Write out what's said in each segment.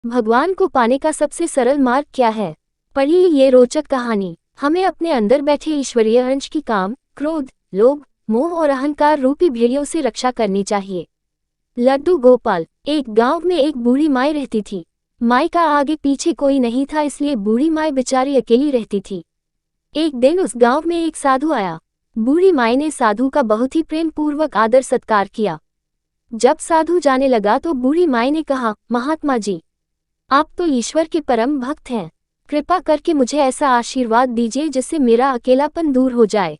भगवान को पाने का सबसे सरल मार्ग क्या है? पढ़िए ये रोचक कहानी। हमें अपने अंदर बैठे ईश्वरीय अंश की काम, क्रोध, लोभ, मोह और अहंकार रूपी भेड़ियों से रक्षा करनी चाहिए। लड्डू गोपाल। एक गांव में एक बूढ़ी माई रहती थी। माई का आगे पीछे कोई नहीं था, इसलिए बूढ़ी माई बेचारी अकेली रहती थी। एक दिन उस गांव में एक साधु आया। बूढ़ी माई ने साधु का बहुत ही प्रेम पूर्वक आदर सत्कार किया। जब साधु जाने लगा तो बूढ़ी माई ने कहा, महात्मा जी, आप तो ईश्वर के परम भक्त हैं। कृपा करके मुझे ऐसा आशीर्वाद दीजिए जिससे मेरा अकेलापन दूर हो जाए।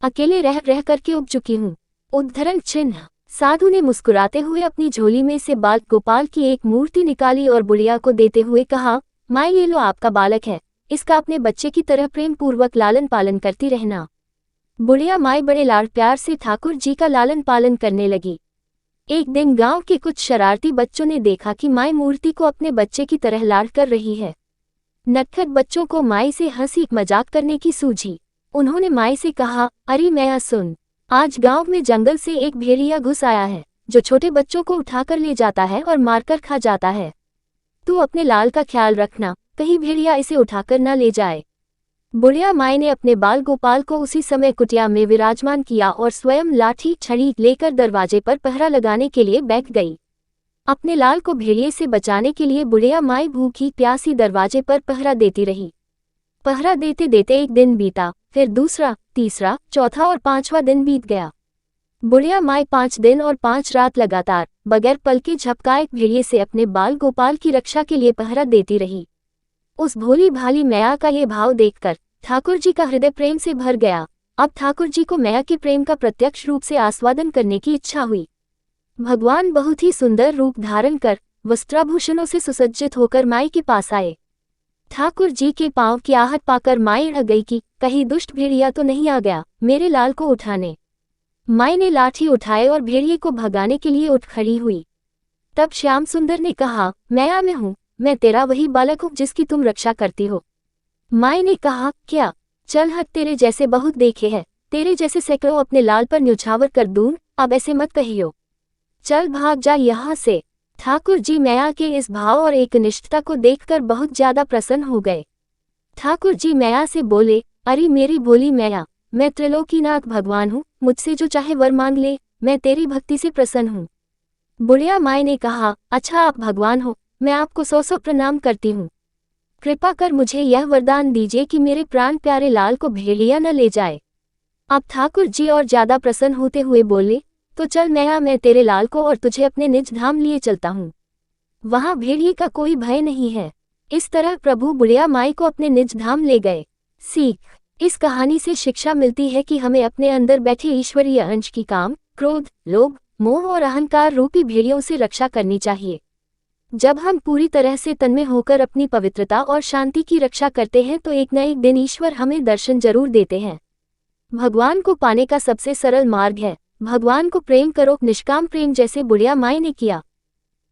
अकेले रह रह करके उब चुकी हूँ। उद्धरण चिन्ह। साधु ने मुस्कुराते हुए अपनी झोली में से बाल गोपाल की एक मूर्ति निकाली और बुढ़िया को देते हुए कहा, माँ ये लो आपका बालक है, इसका अपने बच्चे की तरह प्रेम पूर्वक लालन पालन करती रहना। बुढ़िया माई बड़े लाड़ प्यार से ठाकुर जी का लालन पालन करने लगी। एक दिन गांव के कुछ शरारती बच्चों ने देखा कि माई मूर्ति को अपने बच्चे की तरह लाड कर रही है। नटखट बच्चों को माई से हंसी मजाक करने की सूझी। उन्होंने माई से कहा, अरे मैया सुन, आज गांव में जंगल से एक भेड़िया घुस आया है जो छोटे बच्चों को उठाकर ले जाता है और मारकर खा जाता है। तू अपने लाल का ख्याल रखना, कहीं भेड़िया इसे उठाकर न ले जाए। बुढ़िया माई ने अपने बाल गोपाल को उसी समय कुटिया में विराजमान किया और स्वयं लाठी छड़ी लेकर दरवाजे पर पहरा लगाने के लिए बैठ गई। अपने लाल को भेड़िए से बचाने के लिए बुढ़िया माई भूखी प्यासी दरवाजे पर पहरा देती रही। पहरा देते देते एक दिन बीता, फिर दूसरा, तीसरा, चौथा और पांचवा दिन बीत गया। बुढ़िया माई 5 दिन और 5 रात लगातार बगैर पलके झपकाए भेड़िए से अपने बाल गोपाल की रक्षा के लिए पहरा देती रही। उस भोली भाली मैया का ये भाव देखकर ठाकुर जी का हृदय प्रेम से भर गया। अब ठाकुर जी को मैया के प्रेम का प्रत्यक्ष रूप से आस्वादन करने की इच्छा हुई। भगवान बहुत ही सुंदर रूप धारण कर वस्त्राभूषणों से सुसज्जित होकर माई के पास आए। ठाकुर जी के पांव की आहट पाकर माई अड़ गई कि कहीं दुष्ट भेड़िया तो नहीं आ गया मेरे लाल को उठाने। माई ने लाठी उठाए और भेड़िए को भगाने के लिए उठ खड़ी हुई। तब श्याम सुंदर ने कहा, मैया मैं हूँ, मैं तेरा वही बालक हूँ जिसकी तुम रक्षा करती हो। माई ने कहा, क्या? चल हट, तेरे जैसे बहुत देखे हैं, तेरे जैसे सैकड़ों अपने लाल पर न्यौछावर कर दूं, अब ऐसे मत कहियो। चल भाग जा यहाँ से। ठाकुर जी मैया के इस भाव और एकनिष्ठता को देखकर बहुत ज्यादा प्रसन्न हो गए। ठाकुर जी मैया से बोले, अरे मेरी भोली मैया, मैं त्रिलोकीनाथ भगवान हूँ, मुझसे जो चाहे वर मांग ले, मैं तेरी भक्ति से प्रसन्न हूँ। बुढ़िया माई ने कहा, अच्छा आप भगवान हो, मैं आपको 100 प्रणाम करती हूँ। कृपा कर मुझे यह वरदान दीजिए कि मेरे प्राण प्यारे लाल को भेड़िया न ले जाए। अब ठाकुर जी और ज्यादा प्रसन्न होते हुए बोले, तो चल मैया, मैं तेरे लाल को और तुझे अपने निज धाम लिए चलता हूँ। वहाँ भेड़िए का कोई भय नहीं है। इस तरह प्रभु बुढ़िया माई को अपने निज धाम ले गए। सीख। इस कहानी से शिक्षा मिलती है कि हमें अपने अंदर बैठे ईश्वरीय अंश की काम, क्रोध, लोभ, मोह और अहंकार रूपी भेड़ियों से रक्षा करनी चाहिए। जब हम पूरी तरह से तन्मय होकर अपनी पवित्रता और शांति की रक्षा करते हैं तो एक न एक दिन ईश्वर हमें दर्शन जरूर देते हैं। भगवान को पाने का सबसे सरल मार्ग है, भगवान को प्रेम करो, निष्काम प्रेम, जैसे बुढ़िया माई ने किया।